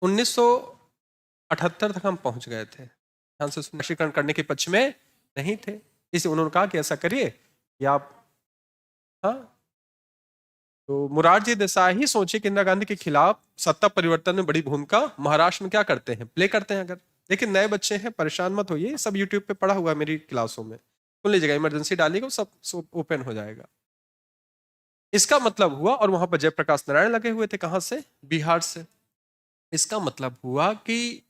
1978 तक हम पहुंच गए थे, ध्यान से सुनिश्चितकरण करने के पक्ष में नहीं थे। इसलिए उन्होंने कहा कि ऐसा करिए कि आप, हाँ, तो मोरारजी देसाई ही सोचे कि इंदिरा गांधी के खिलाफ सत्ता परिवर्तन में बड़ी भूमिका महाराष्ट्र में क्या करते हैं, प्ले करते हैं। अगर लेकिन नए बच्चे हैं, परेशान मत होइए, सब यूट्यूब पे पढ़ा हुआ है मेरी क्लासों में, सुन लीजिएगा, इमरजेंसी डालिएगा सब ओपन हो जाएगा। इसका मतलब हुआ, और वहां पर जयप्रकाश नारायण लगे हुए थे, कहां से, बिहार से। इसका मतलब हुआ कि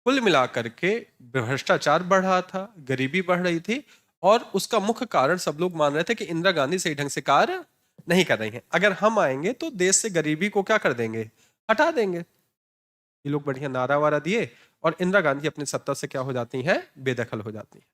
कुल मिलाकर के भ्रष्टाचार बढ़ रहा था, गरीबी बढ़ रही थी, और उसका मुख्य कारण सब लोग मान रहे थे कि इंदिरा गांधी सही ढंग से कार्य नहीं कर रही हैं। अगर हम आएंगे तो देश से गरीबी को क्या कर देंगे, हटा देंगे। ये लोग बढ़िया नारा वारा दिए, और इंदिरा गांधी अपनी सत्ता से क्या हो जाती हैं, बेदखल हो जाती हैं।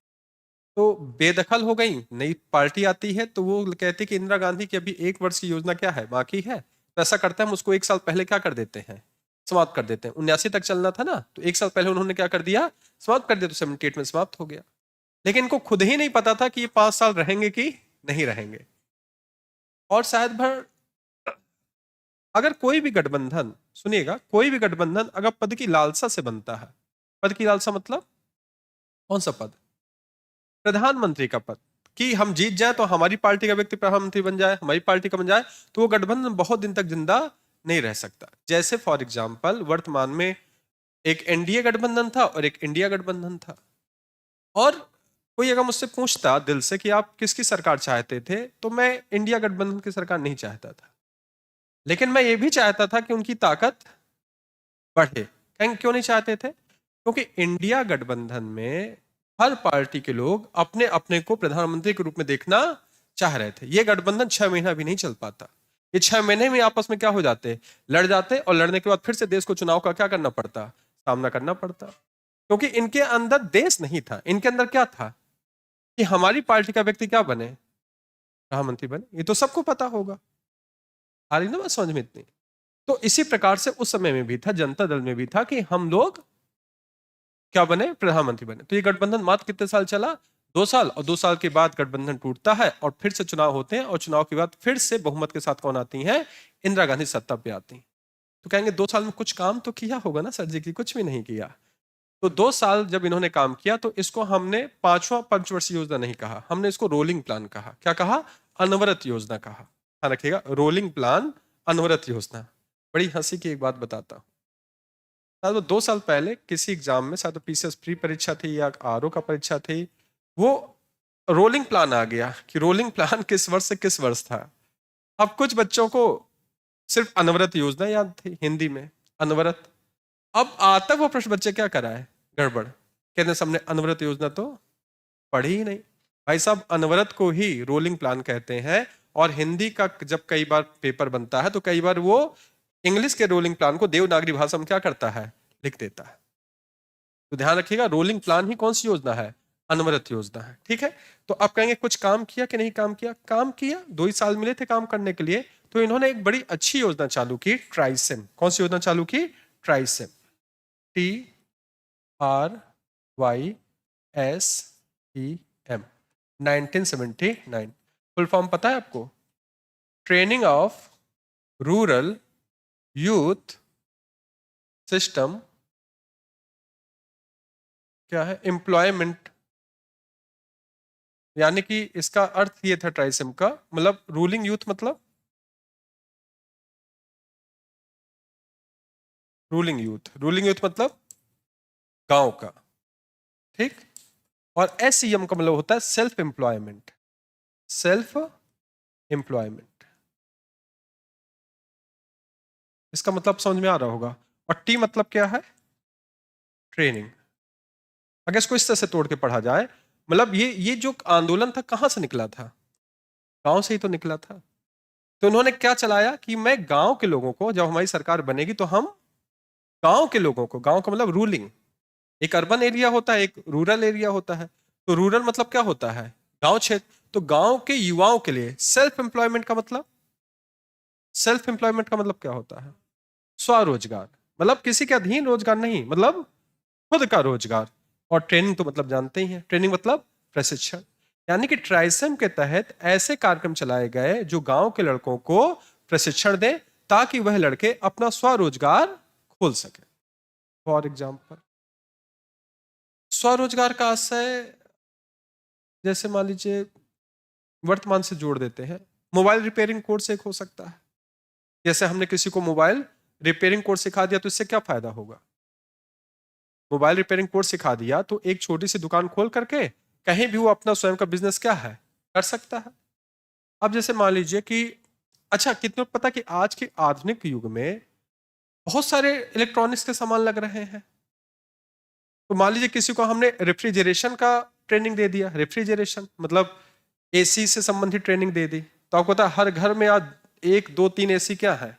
तो बेदखल हो गई, नई पार्टी आती है, तो वो कहती कि इंदिरा गांधी की अभी 1 वर्ष की योजना क्या है, बाकी है, तो ऐसा करते हैं हम उसको 1 साल पहले क्या कर देते हैं, समाप्त कर देते हैं। 79 तक चलना था ना, तो 1 साल पहले उन्होंने क्या कर दिया, समाप्त कर दिया, तो 78 में समाप्त हो गया। लेकिन इनको खुद ही नहीं पता था कि ये 5 साल रहेंगे कि नहीं रहेंगे। और शायद भर, अगर कोई भी गठबंधन, सुनिएगा, कोई भी गठबंधन अगर पद की लालसा से बनता है, पद की लालसा मतलब कौन सा पद, प्रधानमंत्री का पद, कि हम जीत जाए तो हमारी पार्टी का व्यक्ति प्रधानमंत्री बन जाए, हमारी पार्टी का बन जाए, तो वो गठबंधन बहुत दिन तक जिंदा नहीं रह सकता। जैसे फॉर एग्जाम्पल वर्तमान में एक एनडीए गठबंधन था और एक इंडिया गठबंधन था। और कोई अगर मुझसे पूछता दिल से कि आप किसकी सरकार चाहते थे, तो मैं इंडिया गठबंधन की सरकार नहीं चाहता था। लेकिन मैं ये भी चाहता था कि उनकी ताकत बढ़े। क्यों नहीं चाहते थे? क्योंकि इंडिया गठबंधन में हर पार्टी के लोग अपने अपने को प्रधानमंत्री के रूप में देखना चाह रहे थे। ये गठबंधन 6 महीना भी नहीं चल पाता। ये 6 महीने में आपस में क्या हो जाते, लड़ जाते, और लड़ने के बाद फिर से देश को चुनाव का क्या करना पड़ता, सामना करना पड़ता। क्योंकि इनके अंदर देश नहीं था, इनके अंदर क्या था कि हमारी पार्टी का व्यक्ति क्या बने, प्रधानमंत्री बने। ये तो सबको पता होगा। आ रही ना बात समझ में इतनी? तो इसी प्रकार से उस समय में भी था, जनता दल में भी था कि हम लोग क्या बने, प्रधानमंत्री बने। तो ये गठबंधन मात्र कितने साल चला, 2 साल, और 2 साल के बाद गठबंधन टूटता है और फिर से चुनाव होते हैं, और चुनाव के बाद फिर से बहुमत के साथ कौन आती है, इंदिरा गांधी सत्ता पे आती। तो कहेंगे 2 साल में कुछ काम तो किया होगा ना सर जी, की कुछ भी नहीं किया। तो 2 साल जब इन्होंने काम किया, तो इसको हमने 5वां पंचवर्षीय योजना नहीं कहा, हमने इसको रोलिंग प्लान कहा। क्या कहा, अनवरत योजना कहा। ध्यान रखिएगा, रोलिंग प्लान, अनवरत योजना। बड़ी हंसी की एक बात बताता हूं। शायद वो 2 साल पहले किसी एग्जाम में, शायद पीसीएस प्री परीक्षा थी या आरओ का परीक्षा थी, वो रोलिंग प्लान आ गया कि रोलिंग प्लान किस वर्ष से किस वर्ष था। अब कुछ बच्चों को सिर्फ अनवरत योजना याद थी हिंदी में, अनवरत। अब आता वो प्रश्न बच्चे क्या कराए, गड़बड़, कहते सबने अनवरत योजना तो पढ़ी ही नहीं। भाई साहब, अनवरत को ही रोलिंग प्लान कहते हैं। और हिंदी का जब कई बार पेपर बनता है, तो कई बार वो इंग्लिश के रोलिंग प्लान को देवनागरी भाषा में क्या करता है, लिख देता है। तो ध्यान रखिएगा, रोलिंग प्लान ही कौन सी योजना है, अनवरत योजना है। ठीक है, तो आप कहेंगे कुछ काम किया कि नहीं काम किया? काम किया, 2 ही साल मिले थे काम करने के लिए। तो इन्होंने एक बड़ी अच्छी योजना चालू की, ट्राइसेम। कौन सी योजना चालू की, ट्राइसेम, TRYSEM, 1979। फुल फॉर्म पता है आपको? Training of rural youth system, क्या है, एम्प्लॉयमेंट। यानी कि इसका अर्थ ये था ट्राइसेम का, मतलब रूलिंग यूथ, मतलब रूलिंग यूथ मतलब गांव का। ठीक, और SEM का मतलब होता है सेल्फ एम्प्लॉयमेंट, सेल्फ एम्प्लॉयमेंट। इसका मतलब समझ में आ रहा होगा। और T मतलब क्या है, ट्रेनिंग। अगर इसको इस तरह से तोड़ के पढ़ा जाए, मतलब ये जो आंदोलन था कहां से निकला था, गांव से ही तो निकला था। तो उन्होंने क्या चलाया कि मैं गांव के लोगों को, जब हमारी सरकार बनेगी तो हम गांव के लोगों को, गांव का मतलब रूलिंग, एक अर्बन एरिया होता है, एक रूरल एरिया होता है। तो रूरल मतलब क्या होता है, गांव क्षेत्र। तो गांव के युवाओं के लिए सेल्फ एम्प्लॉयमेंट का मतलब, सेल्फ एम्प्लॉयमेंट का मतलब क्या होता है, स्वरोजगार। मतलब किसी के अधीन रोजगार नहीं, मतलब खुद का रोजगार। और ट्रेनिंग तो मतलब जानते ही हैं, ट्रेनिंग मतलब प्रशिक्षण। यानी कि ट्राइसेम के तहत ऐसे कार्यक्रम चलाए गए जो गांव के लड़कों को प्रशिक्षण दें, ताकि वह लड़के अपना स्वरोजगार खोल सके। For example. स्वरोजगार का आशय जैसे मान लीजिए वर्तमान से जोड़ देते हैं, मोबाइल रिपेयरिंग कोर्स एक हो सकता है। जैसे हमने किसी को मोबाइल रिपेयरिंग कोर्स सिखा दिया तो इससे क्या फायदा होगा? मोबाइल रिपेयरिंग कोर्स सिखा दिया तो एक छोटी सी दुकान खोल करके कहीं भी वो अपना स्वयं का बिजनेस क्या है कर सकता है। अब जैसे मान लीजिए कि अच्छा, कितने को पता कि आज के आधुनिक युग में बहुत सारे इलेक्ट्रॉनिक्स के सामान लग रहे हैं। तो मान लीजिए किसी को हमने रेफ्रिजरेशन का ट्रेनिंग दे दिया, रेफ्रिजरेशन मतलब एसी से संबंधित ट्रेनिंग दे दी, तो आपको पता है हर घर में आज 1 2 3 एसी क्या है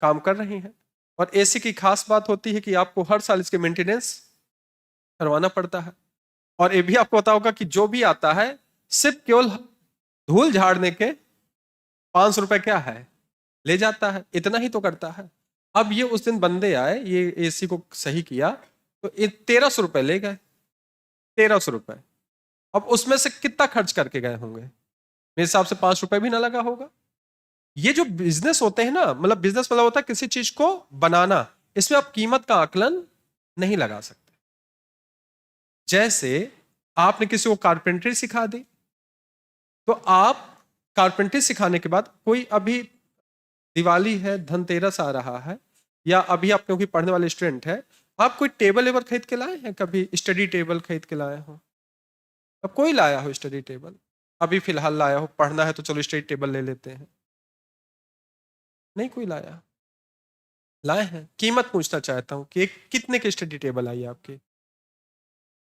काम कर रही हैं। और एसी की खास बात होती है कि आपको हर साल इसके मेंटेनेंस करवाना पड़ता है। और ये भी आपको पता होगा कि जो भी आता है सिर्फ केवल धूल झाड़ने के 500 रुपए क्या है ले जाता है, इतना ही तो करता है। अब ये उस दिन बंदे आए, ये एसी को सही किया तो ये 1300 रुपए ले गए, 1300 रुपए। अब उसमें से कितना खर्च करके गए होंगे? मेरे हिसाब से 5 रुपए भी ना लगा होगा। ये जो बिजनेस होते हैं ना, मतलब बिजनेस मतलब होता है किसी चीज को बनाना, इसमें आप कीमत का आकलन नहीं लगा सकते। जैसे आपने किसी को कारपेंटरी सिखा दी, तो आप कारपेंटरी सिखाने के बाद कोई अभी दिवाली है, धनतेरस आ रहा है, या अभी आप क्योंकि पढ़ने वाले स्टूडेंट है, आप कोई टेबल वेबल खरीद के लाए हैं? कभी स्टडी टेबल खरीद के लाए हो? अब कोई लाया हो स्टडी टेबल? अभी फिलहाल लाया हो, पढ़ना है तो चलो स्टडी टेबल ले लेते हैं। नहीं कोई लाया? लाए हैं। कीमत पूछना चाहता हूँ कि एक कितने की स्टडी टेबल आई आपकी?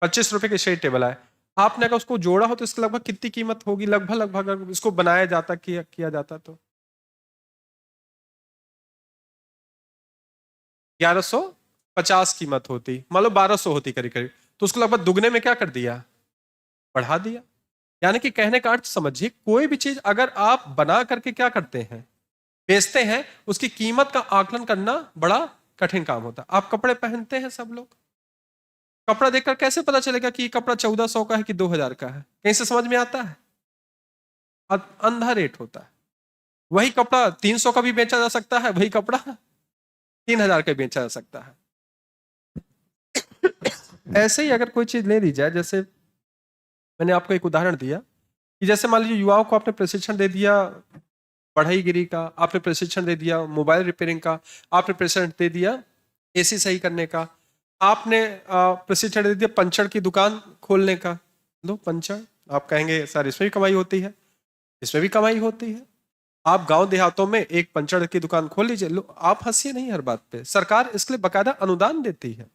25 रुपए की स्टडी टेबल आए। आपने अगर उसको जोड़ा हो तो इसकी लगभग कितनी कीमत होगी? लगभग लगभग अगर इसको बनाया जाता, किया जाता तो 1150 कीमत होती, मान लो 1200 होती करीब करीब, तो उसको लगभग दुगने में क्या कर दिया? बढ़ा दिया। यानी कि कहने का अर्थ समझिए, कोई भी चीज अगर आप बना करके क्या करते हैं, बेचते हैं, उसकी कीमत का आकलन करना बड़ा कठिन काम होता है। आप कपड़े पहनते हैं सब लोग, कपड़ा देखकर कैसे पता चलेगा कि कपड़ा 1400 का है कि 2000 का है? कहीं से समझ में आता है? अंधा रेट होता है। वही कपड़ा 300 का भी बेचा जा सकता है, वही कपड़ा 3000 का बेचा जा सकता है। ऐसे ही अगर कोई चीज ले ली जाए, जैसे मैंने आपको एक उदाहरण दिया कि जैसे मान लीजिए युवाओं को आपने प्रशिक्षण दे दिया बढ़ईगिरी का, आपने प्रशिक्षण दे दिया मोबाइल रिपेयरिंग का, आपने प्रशिक्षण दे दिया एसी सही करने का, आपने प्रशिक्षण दे दिया पंचर की दुकान खोलने का। लो पंचर, आप कहेंगे सर इसमें भी कमाई होती है, इसमें भी कमाई होती है। आप गांव देहातों में एक पंचर की दुकान खोल लीजिए। लो, आप हंसिए नहीं हर बात पे, सरकार इसके लिए बकायदा अनुदान देती है,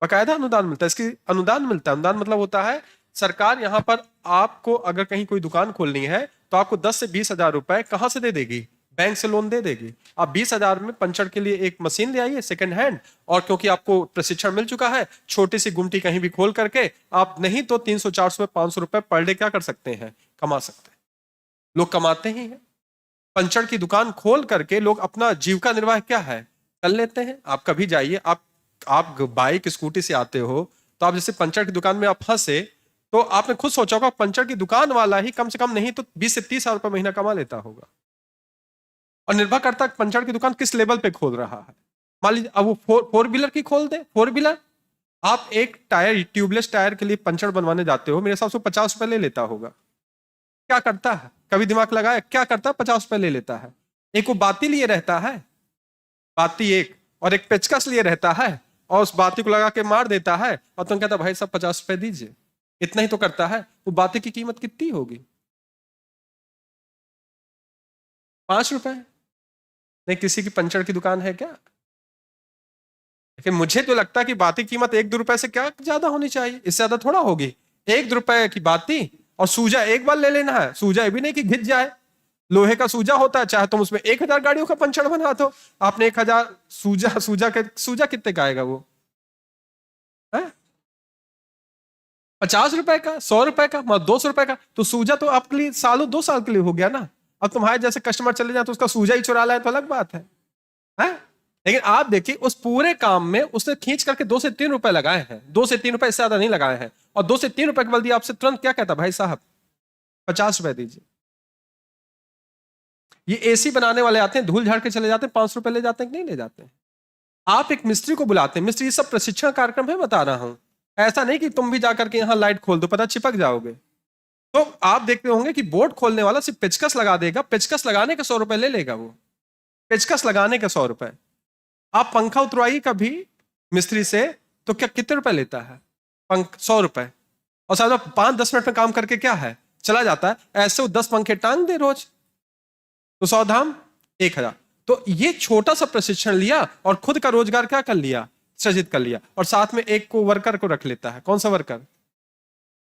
बकायदा अनुदान मिलता है। इसकी अनुदान मिलता है, अनुदान मतलब होता है सरकार यहाँ पर आपको अगर कहीं कोई दुकान खोलनी है तो आपको 10 से 20 हजार रुपए कहां से दे देगी? बैंक से लोन दे देगी। आप 20 हजार में पंचर के लिए एक मशीन ले आइए सेकंड हैंड, और क्योंकि आपको प्रशिक्षण मिल चुका है, छोटी सी गुमटी कहीं भी खोल करके आप नहीं तो 300 400 500 रुपए पर डे क्या कर सकते हैं? कमा सकते हैं। लोग कमाते ही हैं। पंचर की दुकान खोल करके लोग अपना जीविका निर्वाह क्या है कर लेते हैं। आप कभी जाइए, आप बाइक स्कूटी से आते हो, तो आप जैसे पंचर की दुकान में आप फंसे, तो आपने खुद सोचा होगा पंचर की दुकान वाला ही कम से कम नहीं तो 20 से 30 हजार रुपए महीना कमा लेता होगा। और निर्भर करता है पंचर की दुकान किस लेवल पे खोल रहा है। मान लीजिए अब वो फोर व्हीलर की खोल दे, फोर व्हीलर, आप एक टायर ट्यूबलेस टायर के लिए पंचर बनवाने जाते हो, मेरे हिसाब से 50 रुपए ले लेता होगा। क्या करता है? कभी दिमाग लगाया क्या करता है? 50 रुपए ले लेता है। एक वो बाती लिए रहता है, बाती एक, और एक पेचकस लिए रहता है, और उस बाती को लगा के मार देता है, और तुम कहता भाई साहब 50 रुपए दीजिए। इतना ही तो करता है। वो बाती की कीमत कितनी होगी? 5 रुपए। नहीं किसी की पंचर की दुकान है क्या? लेकिन मुझे तो लगता है कि बाती की कीमत 1 2 रुपए से क्या ज्यादा होनी चाहिए, इससे ज्यादा थोड़ा होगी। 1 2 रुपए की बाती, और सूजा एक बार ले लेना है। सूजा ये भी नहीं कि घिस जाए, लोहे का सूजा होता है, चाहे तुम उसमें 1000 गाड़ियों का पंचर बना दो। आपने 1000 सूजा कितने का आएगा वो है? 50 रुपए का, 100 रुपए का, 200 रुपए का। तो सूजा तो आपके लिए सालों 2 साल के लिए हो गया ना। अब तुम्हारे जैसे कस्टमर चले जाए तो उसका सूजा ही चुरा लाए तो अलग बात है? लेकिन आप देखिए उस पूरे काम में उसने खींच करके 2 से 3 रुपए लगाए हैं, 2 से 3 रुपए इससे ज्यादा नहीं लगाए हैं। और 2 से 3 रुपए के बदले आपसे तुरंत क्या कहता, भाई साहब 50 रुपए दीजिए। ये एसी बनाने वाले आते हैं, धूल झाड़ के चले जाते हैं, 500 रुपए ले जाते हैं कि नहीं ले जाते हैं? आप एक मिस्त्री को बुलाते हैं, मिस्त्री ये सब प्रशिक्षण कार्यक्रम है, बता रहा हूं, ऐसा नहीं कि तुम भी जाकर के यहाँ लाइट खोल दो, पता चिपक जाओगे। तो आप देखते होंगे कि बोर्ड खोलने वाला सिर्फ पेचकस लगा देगा, पेचकस लगाने के 100 रुपए ले लेगा वो, पेचकस लगाने के 100 रुपए। आप पंखा उतरवाइए कभी मिस्त्री से, तो क्या कितने रुपए लेता है? 100 रुपए, और साथ 5-10 मिनट में काम करके क्या है चला जाता है। ऐसे वो 10 पंखे टांग दे रोज, तो 100 धाम 1000। तो ये छोटा सा प्रशिक्षण लिया और खुद का रोजगार क्या कर लिया, सृजित कर लिया, और साथ में एक को वर्कर को रख लेता है। कौन सा वर्कर?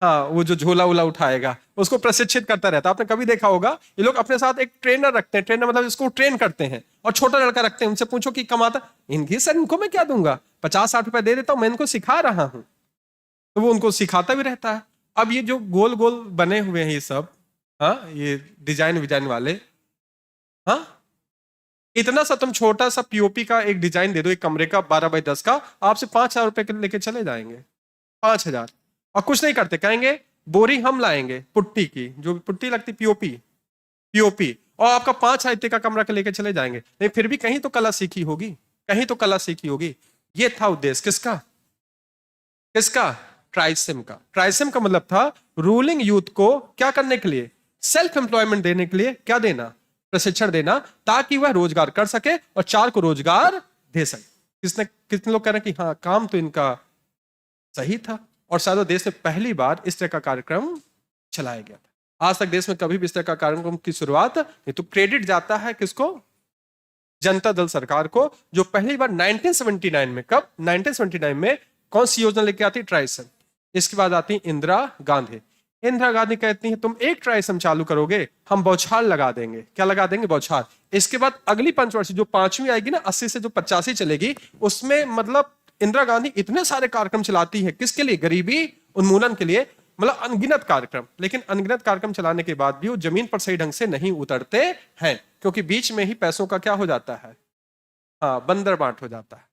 हाँ, वो जो झोला उला उठाएगा उसको प्रशिक्षित करता रहता है। आपने कभी देखा होगा ये लोग अपने साथ एक ट्रेनर रखते हैं, ट्रेनर मतलब इसको ट्रेन करते हैं, और छोटा लड़का रखते हैं, उनसे पूछो कि कमाता इनकी, सर इनको मैं क्या दूंगा, 50-60 रुपए दे देता हूं, मैं इनको सिखा रहा हूं। तो वो उनको सिखाता भी रहता है। अब ये जो गोल गोल बने हुए हैं ये सब, हाँ, ये डिजाइन विजाइन वाले, हाँ, इतना सा तुम छोटा सा पीओपी का एक डिजाइन दे दो एक कमरे का 12x10 का, आपसे 5,000 रुपए के लेके चले जाएंगे, 5,000। और कुछ नहीं करते, कहेंगे बोरी हम लाएंगे पुट्टी की, जो पुट्टी लगती पीओपी, पीओपी, और आपका 5,000 का कमरा के लेके चले जाएंगे। नहीं, फिर भी कहीं तो कला सीखी होगी, कहीं तो कला सीखी होगी। ये था उद्देश्य किसका, किसका? ट्राइसिम का। ट्राइसिम का मतलब था रूलिंग यूथ को क्या करने के लिए, सेल्फ एम्प्लॉयमेंट देने के लिए, क्या देना, प्रशिक्षण देना, ताकि वह रोजगार कर सके और 4 को रोजगार दे सके। कितने लोग कह रहे हैं कि हाँ काम तो इनका सही था, और शायद देश में पहली बार इस तरह का कार्यक्रम चलाया गया था। आज तक देश में कभी भी इस तरह का कार्यक्रम की शुरुआत नहीं। तो क्रेडिट जाता है किसको? जनता दल सरकार को, जो पहली बार 1979 में, कब 1979 में कौन सी योजना लेके आती? ट्राइसम। इसके बाद आती इंदिरा गांधी। इंदिरा गांधी कहती है तुम एक ट्राइसम चालू करोगे, हम बौछार लगा देंगे। क्या लगा देंगे? बौछार। इसके बाद अगली पंचवर्षीय जो 5वीं आएगी ना, 80 से जो 85 चलेगी, उसमें मतलब इंदिरा गांधी इतने सारे कार्यक्रम चलाती है, किसके लिए? गरीबी उन्मूलन के लिए, मतलब अनगिनत कार्यक्रम। लेकिन अनगिनत कार्यक्रम चलाने के बाद भी वो जमीन पर सही ढंग से नहीं उतरते हैं, क्योंकि बीच में ही पैसों का क्या हो जाता है, हाँ, बंदर बांट हो जाता है।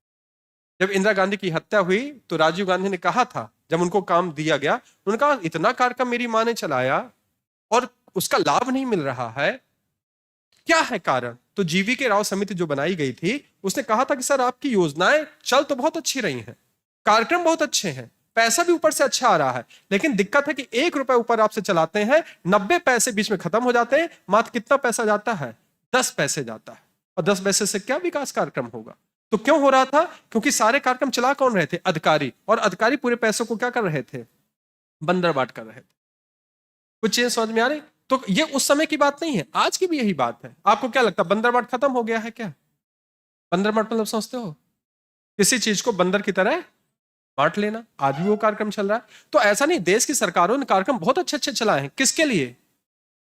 जब इंदिरा गांधी की हत्या हुई तो राजीव गांधी ने कहा था, जब उनको काम दिया गया, उन्होंने कहा इतना कार्यक्रम मेरी मां ने चलाया और उसका लाभ नहीं मिल रहा है, क्या है कारण? तो जीवी के राव समिति जो बनाई गई थी, उसने कहा था कि सर आपकी योजनाएं चल तो बहुत अच्छी रही हैं, कार्यक्रम बहुत अच्छे हैं, पैसा भी ऊपर से अच्छा आ रहा है, लेकिन दिक्कत है कि 1 रुपए ऊपर आपसे चलाते हैं, 90 पैसे बीच में खत्म हो जाते हैं, मात्र कितना पैसा जाता है? 10 पैसे जाता है। और 10 पैसे से क्या विकास कार्यक्रम होगा? तो क्यों हो रहा था? क्योंकि सारे कार्यक्रम चला कौन रहे थे? अधिकारी। और अधिकारी पूरे पैसों को क्या कर रहे थे? बंदरबाट कर रहे थे। कुछ चीजें समझ में आ रही? तो ये उस समय की बात नहीं है, आज की भी यही बात है। आपको क्या लगता है बंदरबाट खत्म हो गया है क्या? बंदरबाट मतलब समझते हो? किसी चीज को बंदर की तरह बांट लेना, आज भी वो कार्यक्रम चल रहा है। तो ऐसा नहीं, देश की सरकारों ने कार्यक्रम बहुत अच्छे अच्छे चलाए हैं। किसके लिए?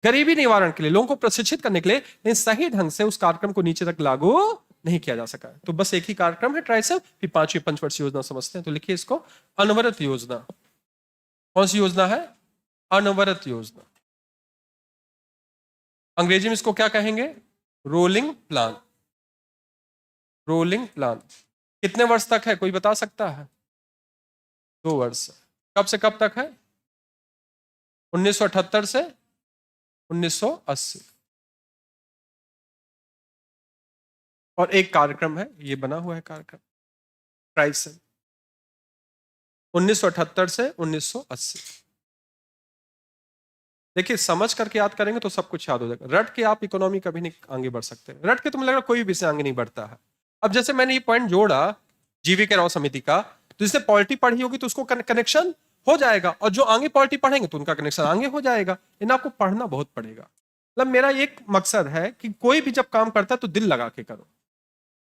गरीबी निवारण के लिए, लोगों को प्रशिक्षित करने के लिए, लेकिन सही ढंग से उस कार्यक्रम को नीचे तक लागू नहीं किया जा सका। तो बस एक ही कार्यक्रम है ट्राइसम, फिर 5वीं पंचवर्षीय योजना समझते हैं। तो लिखिए इसको अनवरत योजना। कौन सी योजना है? अनवरत योजना। अंग्रेजी में इसको क्या कहेंगे? Rolling plan. Rolling plan. कितने वर्ष तक है, कोई बता सकता है? 2 वर्ष। कब से कब तक है? 1978 से 1980। और एक कार्यक्रम है, ये बना हुआ है कार्यक्रम ट्राइसम, 1978 से 1980। देखिए समझ करके याद करेंगे तो सब कुछ याद हो जाएगा। रट के आप इकोनॉमी कभी नहीं आगे बढ़ सकते। रट के तुम्हें लग रहा कोई विषय आगे नहीं बढ़ता है। अब जैसे मैंने ये पॉइंट जोड़ा जीवी के राव समिति का, तो जिसने पॉलिटी पढ़ी होगी तो उसको कनेक्शन हो जाएगा, और जो आगे पॉलिटी पढ़ेंगे तो उनका कनेक्शन आगे हो जाएगा। इन आपको पढ़ना बहुत पड़ेगा। मतलब मेरा एक मकसद है कि कोई भी जब काम करता है तो दिल लगा के करो।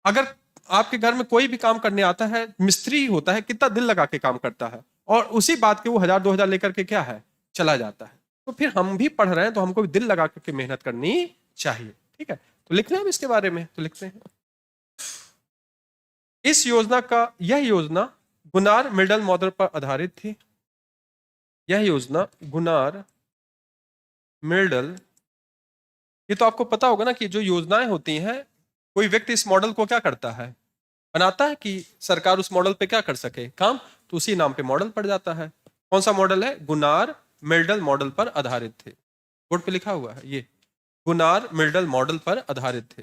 अगर आपके घर में कोई भी काम करने आता है, मिस्त्री होता है, कितना दिल लगा के काम करता है, और उसी बात के वो 1000-2000 लेकर के क्या है चला जाता है। तो फिर हम भी पढ़ रहे हैं तो हमको भी दिल लगा करके मेहनत करनी चाहिए। ठीक है, तो लिखना है इसके बारे में, तो लिखते हैं। इस योजना का, यह योजना गुनार मिडल मॉडल पर आधारित थी। यह योजना गुनार मिडल, ये तो आपको पता होगा ना कि जो योजनाएं होती हैं, कोई व्यक्ति इस मॉडल को क्या करता है, बनाता है कि सरकार उस मॉडल पे क्या कर सके काम, तो उसी नाम पे मॉडल पड़ जाता है। कौन सा मॉडल है? गुनार मिल्डल मॉडल पर आधारित थे। बोर्ड पे लिखा हुआ है, ये गुनार मिल्डल मॉडल पर आधारित थे।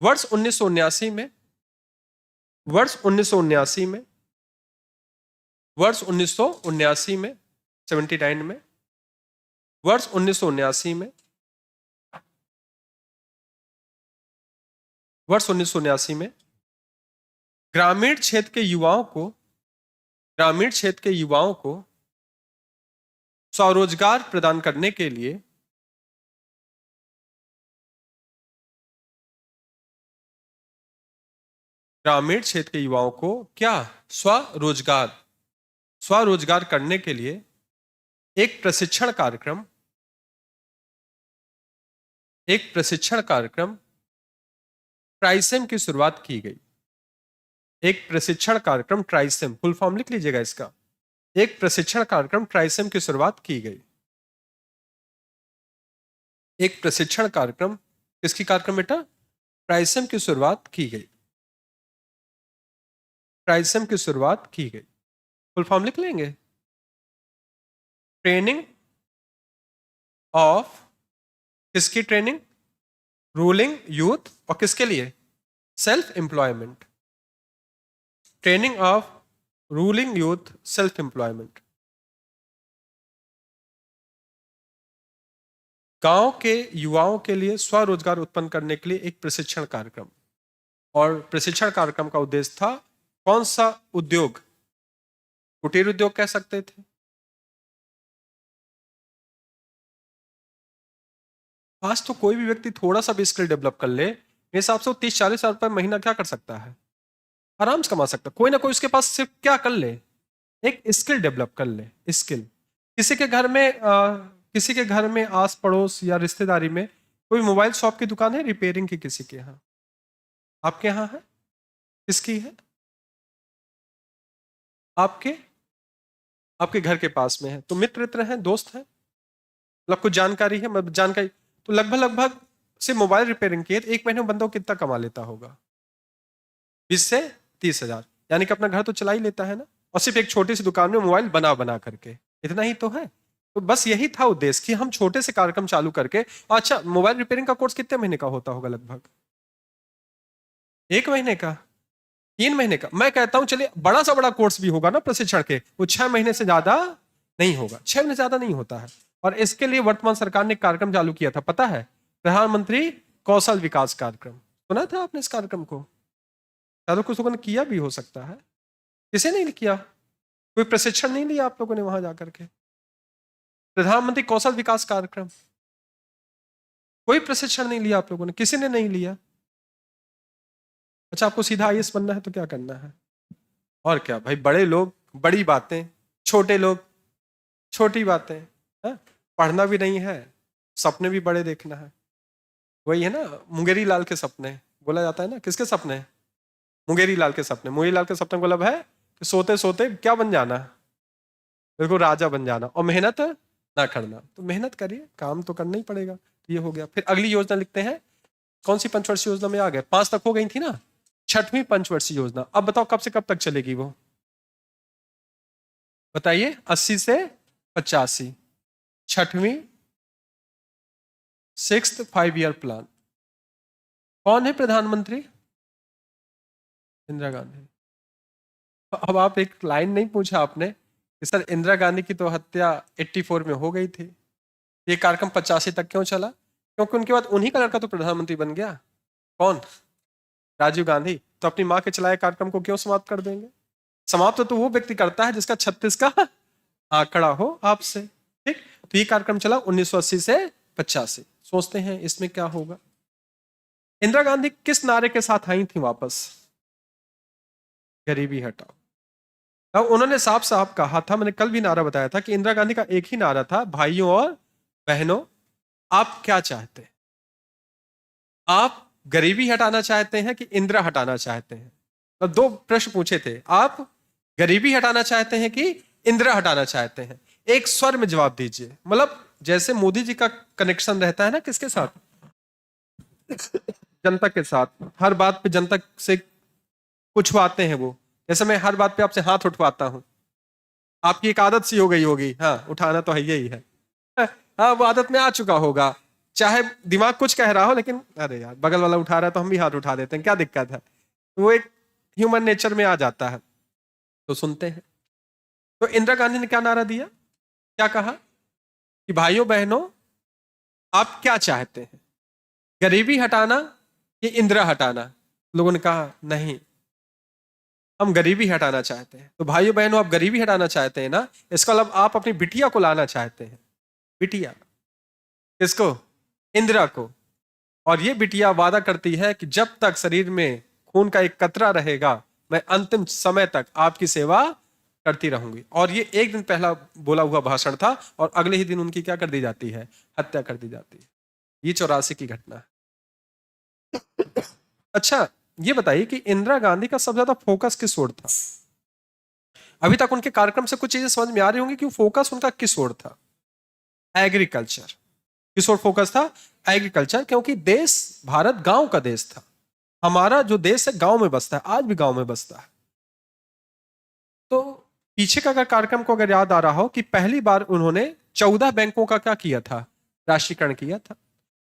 वर्ष 1979 में, वर्ष 1979 में, वर्ष 1979 में, 79 में, वर्ष 1979 में, वर्ष 1979 में ग्रामीण क्षेत्र के युवाओं को, ग्रामीण क्षेत्र के युवाओं को स्वरोजगार प्रदान करने के लिए ग्रामीण क्षेत्र के युवाओं को क्या स्वरोजगार करने के लिए एक प्रशिक्षण कार्यक्रम ट्राइसेम की शुरुआत की गई। एक प्रशिक्षण कार्यक्रम ट्राइसेम, फुल फॉर्म लिख लीजिएगा इसका। एक प्रशिक्षण कार्यक्रम ट्राइसेम की शुरुआत की गई। एक प्रशिक्षण कार्यक्रम, किसकी कार्यक्रम बेटा? ट्राइसेम की शुरुआत की गई। ट्राइसेम की शुरुआत की गई। फुल फॉर्म लिख लेंगे। ट्रेनिंग ऑफ, किसकी ट्रेनिंग? रूलिंग यूथ, और किसके लिए? Self employment. Training of ruling youth self employment. गांव के युवाओं के लिए स्वरोजगार उत्पन्न करने के लिए एक प्रशिक्षण कार्यक्रम, और प्रशिक्षण कार्यक्रम का उद्देश्य था कौन सा उद्योग? कुटीर उद्योग कह सकते थे। आज तो कोई भी व्यक्ति थोड़ा सा भी स्किल डेवलप कर ले, मेरे हिसाब से 30-40 हजार रुपये महीना क्या कर सकता है? आराम से कमा सकता है। कोई ना कोई उसके पास सिर्फ क्या कर ले, एक स्किल डेवलप कर ले। स्किल, किसी के घर में आस पड़ोस या रिश्तेदारी में कोई मोबाइल शॉप की दुकान है, रिपेयरिंग की, किसी के यहाँ? आपके यहाँ है? किसकी है? आपके घर के पास में है, तो मित्र हैं, दोस्त हैं, मतलब कुछ जानकारी है, मतलब जानकारी, तो लगभग से मोबाइल रिपेयरिंग की है, एक महीने में बंदा कितना कमा लेता होगा? 20 से 30 हजार। यानी कि अपना घर तो चला ही लेता है ना, और सिर्फ एक छोटी सी दुकान में मोबाइल बना करके, इतना ही तो है। तो बस यही था उद्देश्य कि हम छोटे से कार्यक्रम चालू करके। अच्छा, मोबाइल रिपेयरिंग का कोर्स कितने महीने का होता होगा? लगभग 1 महीने का, 3 महीने का। मैं कहता हूं चलिए बड़ा सा बड़ा कोर्स भी होगा ना प्रशिक्षण के, वो 6 महीने से ज्यादा नहीं होगा। 6 महीने ज्यादा नहीं होता है। और इसके लिए वर्तमान सरकार ने कार्यक्रम चालू किया था, पता है? प्रधानमंत्री कौशल विकास कार्यक्रम। सुना था आपने इस कार्यक्रम को? शायद कुछ लोगों ने किया भी हो सकता है। किसी ने नहीं किया? कोई प्रशिक्षण नहीं लिया आप लोगों ने वहां जाकर के? प्रधानमंत्री कौशल विकास कार्यक्रम, कोई प्रशिक्षण नहीं लिया आप लोगों ने? किसी ने नहीं लिया? अच्छा, आपको सीधा आईएएस बनना है तो क्या करना है? और क्या भाई, बड़े लोग बड़ी बातें, छोटे लोग छोटी बातें, है? पढ़ना भी नहीं है, सपने भी बड़े देखना है। वही है ना मुंगेरी लाल के सपने, बोला जाता है ना। किसके सपने? मुंगेरी लाल के सपने। मुंगेरी लाल के सपने का मतलब है कि सोते सोते क्या बन जाना? बिल्कुल राजा बन जाना, और मेहनत ना करना। तो मेहनत करिए, काम तो करना ही पड़ेगा। तो ये हो गया। फिर अगली योजना लिखते हैं। कौन सी पंचवर्षीय योजना में आ गए? 5 तक हो गई थी ना, 6वीं पंचवर्षीय योजना। अब बताओ कब से कब तक चलेगी वो? बताइए। 80 से 85, 6वीं 6th 5 ईयर प्लान। कौन है प्रधानमंत्री? इंदिरा गांधी। अब आप एक लाइन नहीं पूछा आपने कि सर इंदिरा गांधी की तो हत्या 84 में हो गई थी, ये कार्यक्रम 85 तक क्यों चला? क्योंकि उनके बाद उन्हीं का लड़का तो प्रधानमंत्री बन गया। कौन? राजीव गांधी। तो अपनी माँ के चलाए कार्यक्रम को क्यों समाप्त कर देंगे? समाप्त तो वो व्यक्ति करता है जिसका 36 का आंकड़ा हो आपसे। ठीक, तो ये कार्यक्रम चला 1980 से 85। सोचते हैं इसमें क्या होगा। इंदिरा गांधी किस नारे के साथ आई थी वापस? गरीबी हटाओ। अब उन्होंने साफ साफ कहा था, मैंने कल भी नारा बताया था कि इंदिरा गांधी का एक ही नारा था, भाइयों और बहनों आप क्या चाहते हैं? आप गरीबी हटाना चाहते हैं कि इंदिरा हटाना चाहते हैं? तो 2 प्रश्न पूछे थे, आप गरीबी हटाना चाहते हैं कि इंदिरा हटाना चाहते हैं? एक स्वर में जवाब दीजिए। मतलब जैसे मोदी जी का कनेक्शन रहता है ना किसके साथ? जनता के साथ। हर बात पे जनता से पूछवाते हैं वो। जैसे मैं हर बात पे आपसे हाथ उठवाता हूं, आपकी एक आदत सी हो गई होगी, हाँ उठाना तो है यही है, हाँ वो आदत में आ चुका होगा। चाहे दिमाग कुछ कह रहा हो, लेकिन अरे यार बगल वाला उठा रहा है तो हम भी हाथ उठा देते हैं, क्या दिक्कत है। वो एक ह्यूमन नेचर में आ जाता है, तो सुनते हैं। तो इंदिरा गांधी ने क्या नारा दिया, क्या कहा कि भाइयों बहनों आप क्या चाहते हैं, गरीबी हटाना कि इंदिरा हटाना। लोगों ने कहा नहीं, हम गरीबी हटाना चाहते हैं। तो भाइयों बहनों आप गरीबी हटाना चाहते हैं ना, इसका मतलब आप अपनी बिटिया को लाना चाहते हैं। बिटिया किसको, इंदिरा को। और ये बिटिया वादा करती है कि जब तक शरीर में खून का एक कतरा रहेगा मैं अंतिम समय तक आपकी सेवा करती रहूंगी। और ये एक दिन पहला बोला हुआ भाषण था और अगले ही दिन उनकी क्या कर दी जाती है, हत्या कर दी जाती है। ये 84 की घटना है। अच्छा ये बताइए कि इंदिरा गांधी का सबसे ज्यादा फोकस किस ओर था। अभी तक उनके कार्यक्रम से कुछ चीजें समझ में आ रही होंगी कि फोकस उनका किस ओर था, एग्रीकल्चर। किस ओर फोकस था, एग्रीकल्चर। क्योंकि देश भारत गांव का देश था, हमारा जो देश है गांव में बसता है, आज भी गांव में बसता है। तो पीछे का अगर कार्यक्रम को अगर याद आ रहा हो कि पहली बार उन्होंने 14 बैंकों का क्या किया था, राष्ट्रीयकरण किया था।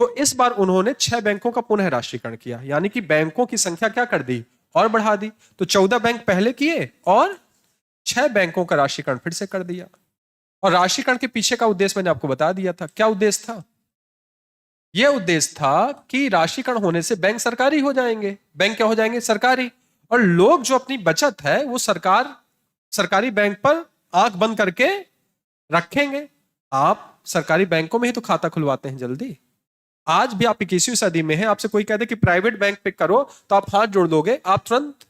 तो इस बार उन्होंने 6 बैंकों का पुनः राष्ट्रीयकरण किया, यानी कि बैंकों की संख्या क्या कर दी और बढ़ा दी। तो 14 बैंक पहले किए और 6 बैंकों का राष्ट्रीयकरण फिर से कर दिया। और राष्ट्रीयकरण के पीछे का उद्देश्य मैंने आपको बता दिया था, क्या उद्देश्य था। यह उद्देश्य था कि राष्ट्रीयकरण होने से बैंक सरकारी हो जाएंगे। बैंक क्या हो जाएंगे, सरकारी। और लोग जो अपनी बचत है वो सरकारी बैंक पर आंख बंद करके रखेंगे। आप सरकारी बैंकों में ही तो खाता खुलवाते हैं जल्दी। आज भी आप 21वीं सदी में हैं, आपसे कोई कहते कि प्राइवेट बैंक पे करो तो आप हाथ जोड़ दोगे, आप तुरंत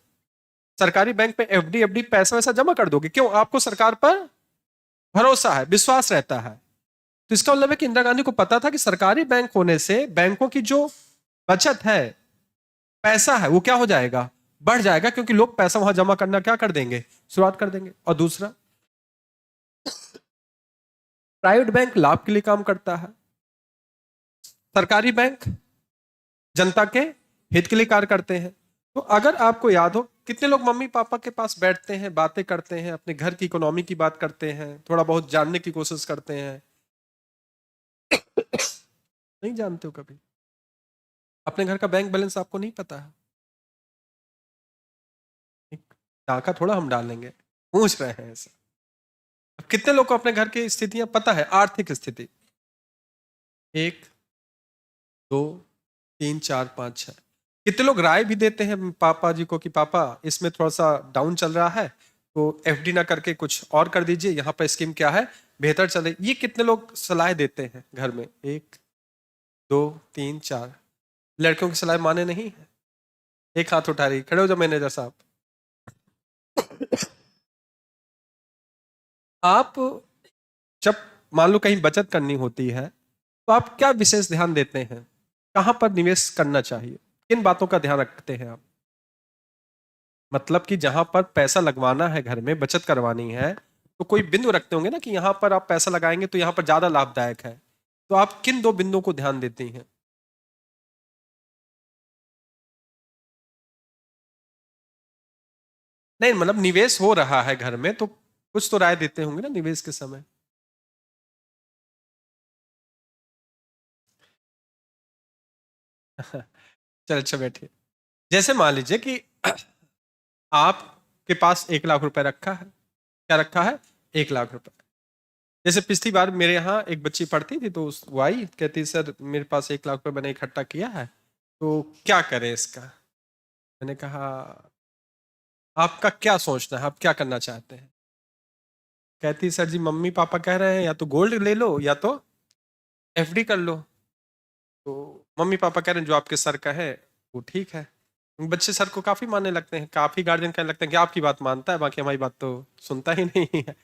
सरकारी बैंक पे एफडी पैसा वैसा जमा कर दोगे। क्यों, आपको सरकार पर भरोसा है, विश्वास रहता है। तो इसका मतलब है कि इंदिरा गांधी को पता था कि सरकारी बैंक होने से बैंकों की जो बचत है, पैसा है, वो क्या हो जाएगा, बढ़ जाएगा। क्योंकि लोग पैसा वहां जमा करना क्या कर देंगे, शुरुआत कर देंगे। और दूसरा, प्राइवेट बैंक लाभ के लिए काम करता है, सरकारी बैंक जनता के हित के लिए कार्य करते हैं। तो अगर आपको याद हो, कितने लोग मम्मी पापा के पास बैठते हैं, बातें करते हैं, अपने घर की इकोनॉमी की बात करते हैं, थोड़ा बहुत जानने की कोशिश करते हैं। नहीं जानते हो कभी, अपने घर का बैंक बैलेंस आपको नहीं पता है। टाका थोड़ा हम डालेंगे, पूछ रहे हैं ऐसा। अब कितने लोग को अपने घर की स्थितियां पता है, आर्थिक स्थिति, 1 2 3 4 5 6। कितने लोग राय भी देते हैं पापा जी को कि पापा इसमें थोड़ा सा डाउन चल रहा है तो एफडी ना करके कुछ और कर दीजिए, यहाँ पर स्कीम क्या है बेहतर चले। ये कितने लोग सलाह देते हैं घर में, 1 2 3 4। लड़कियों की सलाह माने नहीं है, एक हाथ उठा रही, खड़े हो जाओ मैनेजर साहब। आप जब मान लो कहीं बचत करनी होती है तो आप क्या विशेष ध्यान देते हैं, कहां पर निवेश करना चाहिए, किन बातों का ध्यान रखते हैं आप। मतलब कि जहां पर पैसा लगवाना है, घर में बचत करवानी है, तो कोई बिंदु रखते होंगे ना कि यहां पर आप पैसा लगाएंगे तो यहां पर ज्यादा लाभदायक है। तो आप किन 2 बिंदुओं को ध्यान देती हैं। नहीं मतलब निवेश हो रहा है घर में तो कुछ तो राय देते होंगे ना निवेश के समय। चल अच्छा बैठिए। जैसे मान लीजिए कि आपके पास 1 लाख रुपए रखा है, क्या रखा है, 1 लाख रुपए। जैसे पिछली बार मेरे यहाँ एक बच्ची पढ़ती थी तो वो आई कहती सर मेरे पास 1 लाख रुपए मैंने इकट्ठा किया है तो क्या करें इसका। मैंने कहा आपका क्या सोचना है, आप क्या करना चाहते हैं। कहती सर जी मम्मी पापा कह रहे हैं या तो गोल्ड ले लो या तो एफडी कर लो। तो मम्मी पापा कह रहे हैं जो आपके सर का है वो ठीक है। बच्चे सर को काफी मानने लगते हैं, काफी गार्जियन कहने लगते हैं कि आपकी बात मानता है बाकी हमारी बात तो सुनता ही नहीं है।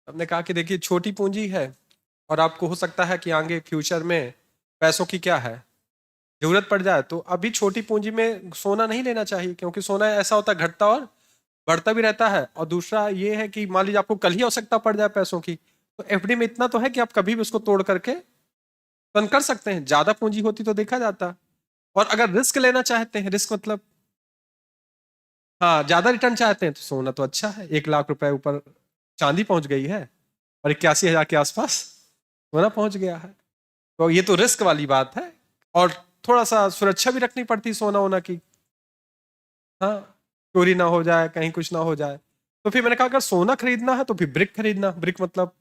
हमने कहा कि देखिए छोटी पूंजी है और आपको हो सकता है कि आगे फ्यूचर में पैसों की क्या है जरूरत पड़ जाए, तो अभी छोटी पूंजी में सोना नहीं लेना चाहिए क्योंकि सोना ऐसा होता है घटता और बढ़ता भी रहता है। और दूसरा ये है कि मान लीजिए आपको कल ही आवश्यकता पड़ जाए पैसों की, तो एफडी में इतना तो है कि आप कभी भी उसको तोड़ करके बंद कर सकते हैं। ज्यादा पूंजी होती तो देखा जाता। और अगर रिस्क लेना चाहते हैं, रिस्क मतलब हाँ ज्यादा रिटर्न चाहते हैं तो सोना तो अच्छा है। 1 लाख रुपए ऊपर चांदी पहुंच गई है और 81,000 के आसपास सोना पहुंच गया है। तो ये तो रिस्क वाली बात है, और थोड़ा सा सुरक्षा भी रखनी पड़ती सोना वोना की, हाँ, चोरी ना हो जाए, कहीं कुछ ना हो जाए। तो फिर मैंने कहा अगर सोना खरीदना है तो फिर ब्रिक खरीदना, ब्रिक मतलब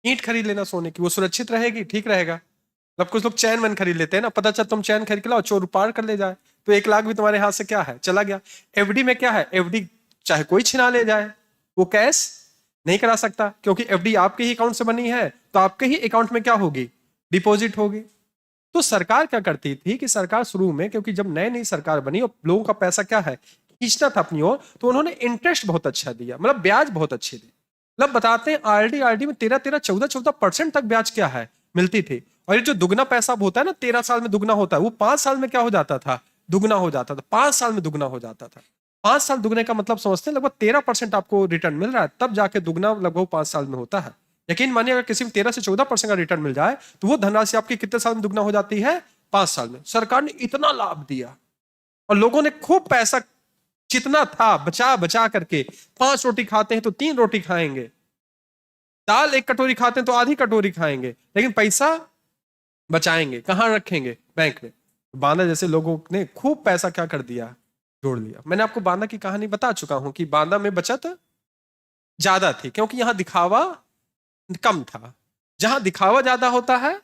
ईंट खरीद लेना सोने की, वो सुरक्षित रहेगी, ठीक रहेगा। मतलब कुछ लोग चैन वैन खरीद लेते हैं ना, पता चल तुम चैन खरीद के लाओ, चोर पार कर ले जाए, तो 1 लाख भी तुम्हारे हाथ से क्या है, चला गया। एफडी में क्या है, एफडी चाहे कोई छिना ले जाए, वो कैश नहीं करा सकता, क्योंकि एफडी आपके ही अकाउंट से बनी है, तो आपके ही अकाउंट में क्या होगी, डिपॉजिट होगी। तो सरकार क्या करती थी कि सरकार शुरू में, क्योंकि जब नई नई सरकार बनी और लोगों का पैसा क्या है, खींचना था अपनी ओर, तो उन्होंने इंटरेस्ट बहुत अच्छा दिया, मतलब ब्याज बहुत अच्छी दी। मतलब बताते हैं आरडी में 13-14 तक ब्याज क्या है, मिलती थी। और ये जो दुगना पैसा होता है ना, 13 साल में दुगना होता है, वो 5 साल में क्या हो जाता था, दुगना हो जाता था, 5 साल में दुगना हो जाता था। 5 साल दुगने का मतलब समझते हैं, लगभग 13% आपको रिटर्न मिल रहा है, तब जाके दुगना लगभग 5 साल में होता है। यकीन मानिए अगर किसी में 13 से 14% का रिटर्न मिल जाए, तो वो धनराशि आपकी कितने साल में दुगना हो जाती है, 5 साल में। सरकार ने इतना लाभ दिया और लोगों ने खूब पैसा, जितना था बचा बचा करके, 5 रोटी खाते हैं तो 3 रोटी खाएंगे, दाल 1 कटोरी खाते हैं तो आधी कटोरी खाएंगे, लेकिन पैसा बचाएंगे, कहां रखेंगे, बैंक में। बांदा जैसे लोगों ने खूब पैसा क्या कर दिया, जोड़ लिया। मैंने आपको बांदा की कहानी बता चुका हूं कि बांदा में बचत ज्यादा थी, क्योंकि यहां दिखावा कम था। जहां दिखावा ज्यादा होता है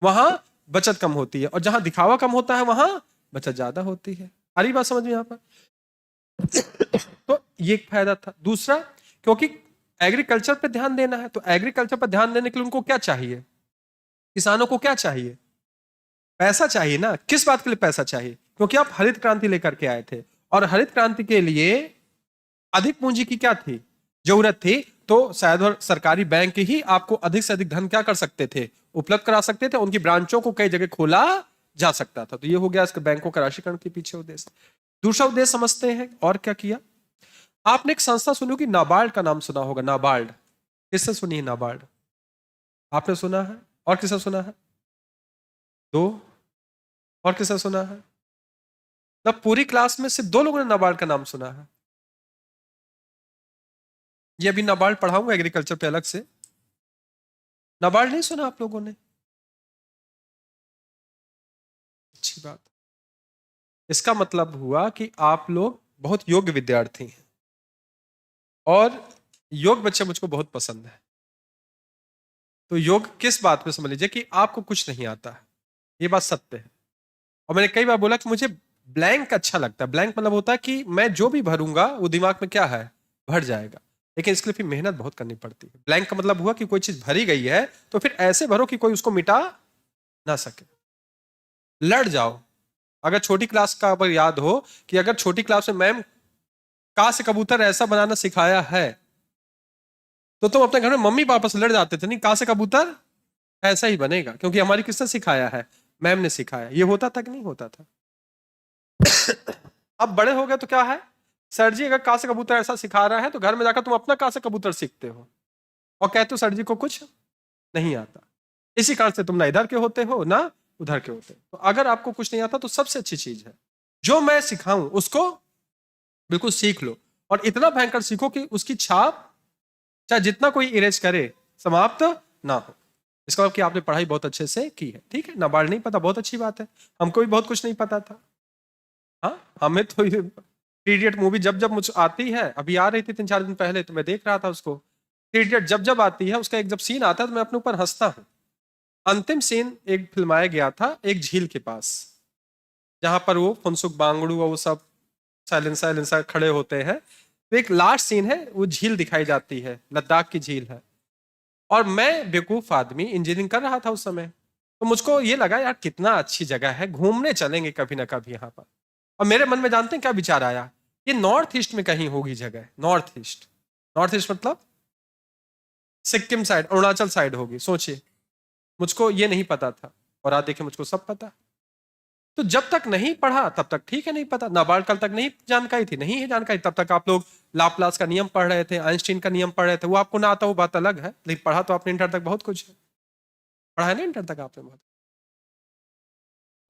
वहां बचत कम होती है, और जहां दिखावा कम होता है वहां बचत ज्यादा होती है। आ रही बात समझ में यहां पर? तो ये एक फायदा था। दूसरा, क्योंकि एग्रीकल्चर पे ध्यान देना है, तो एग्रीकल्चर पर ध्यान देने के लिए उनको क्या चाहिए, किसानों को क्या चाहिए, पैसा चाहिए ना। किस बात के लिए पैसा चाहिए, क्योंकि आप हरित क्रांति लेकर के आए थे, और हरित क्रांति के लिए अधिक पूंजी की क्या थी, जरूरत थी। तो शायद सरकारी बैंक ही आपको अधिक से अधिक धन क्या कर सकते थे, उपलब्ध करा सकते थे, उनकी ब्रांचों को कई जगह खोला जा सकता था। तो ये हो गया इसके बैंकों का राष्ट्रीयकरण के पीछे उद्देश्य। दूसरा उद्देश्य समझते हैं और क्या किया। आपने एक संस्था सुनी होगी, नाबार्ड का नाम सुना होगा, नाबार्ड। किससे सुनी है नाबार्ड, आपने सुना है, और किससे सुना है, 2, और किससे सुना है। मतलब पूरी क्लास में सिर्फ 2 लोगों ने नाबार्ड का नाम सुना है। ये अभी नाबार्ड पढ़ाऊंगा एग्रीकल्चर पे अलग से। नाबार्ड नहीं सुना आप लोगों ने, अच्छी बात। इसका मतलब हुआ कि आप लोग बहुत योग्य विद्यार्थी हैं, और योग बच्चे मुझको बहुत पसंद है। तो योग किस बात पे समझ लीजिए कि आपको कुछ नहीं आता है, ये बात सत्य है। और मैंने कई बार बोला कि मुझे ब्लैंक अच्छा लगता है। ब्लैंक मतलब होता है कि मैं जो भी भरूंगा वो दिमाग में क्या है, भर जाएगा, लेकिन इसके लिए फिर मेहनत बहुत करनी पड़ती है। ब्लैंक का मतलब हुआ कि कोई चीज भरी गई है तो फिर ऐसे भरो कि कोई उसको मिटा ना सके, लड़ जाओ। अगर छोटी क्लास का अगर याद हो कि अगर छोटी क्लास में मैम का से कबूतर ऐसा बनाना सिखाया है, तो तुम अपने घर में मम्मी पापा से लड़ जाते थे, नहीं का से कबूतर ऐसा ही बनेगा, क्योंकि हमारी किसने सिखाया है, मैम ने सिखाया। ये होता था कि नहीं होता था। अब बड़े हो गए तो क्या है, सर जी अगर का से कबूतर ऐसा सिखा रहा है तो घर में जाकर तुम अपना का से कबूतर सीखते हो और कहते हो सर जी को कुछ नहीं आता। इसी कारण से तुम ना इधर के होते हो ना उधर के होते हो। तो अगर आपको कुछ नहीं आता तो सबसे अच्छी चीज है जो मैं सिखाऊं उसको बिल्कुल सीख लो, और इतना भयंकर सीखो कि उसकी छाप चाहे जितना कोई इरेज करे समाप्त ना हो। इसका मतलब कि आपने पढ़ाई बहुत अच्छे से की है, ठीक है। नाबार्ड नहीं पता, बहुत अच्छी बात है, हमको भी बहुत कुछ नहीं पता था। हाँ, हमें तो थ्री इडियट मूवी जब जब मुझे आती है, अभी आ रही थी 3-4 दिन पहले, तो मैं देख रहा था उसको। थ्री इडियट जब जब आती है उसका एक जब सीन आता है तो मैं अपने ऊपर हंसता हूँ। अंतिम सीन एक फिल्माया गया था एक झील के पास, जहां पर वो फुनसुक बांगड़ू और वो सब साइलेंसर खड़े होते हैं। तो एक लास्ट सीन है, वो झील दिखाई जाती है, लद्दाख की झील है। और मैं बेवकूफ आदमी इंजीनियरिंग कर रहा था उस समय, तो मुझको ये लगा यार कितना अच्छी जगह है, घूमने चलेंगे कभी ना कभी यहाँ पर। और मेरे मन में जानते हैं क्या विचार आया, ये नॉर्थ ईस्ट में कहीं होगी जगह, नॉर्थ ईस्ट। नॉर्थ ईस्ट मतलब सिक्किम साइड, अरुणाचल साइड होगी, सोचिए। मुझको ये नहीं पता था, और आज देखिए मुझको सब पता। तो जब तक नहीं पढ़ा तब तक ठीक है, नहीं पता, नाबार्ड कल तक नहीं जानकारी थी, नहीं है जानकारी, तब तक आप लोग लाप्लास का नियम पढ़ रहे थे, आइंस्टीन का नियम पढ़ रहे थे। वो आपको ना आता वो बात अलग है, लेकिन पढ़ा तो आपने इंटर तक बहुत कुछ है, पढ़ा है ना इंटर तक आपने बहुत।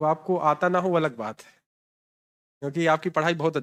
वो आपको आता ना हो वो अलग बात है, क्योंकि आपकी पढ़ाई बहुत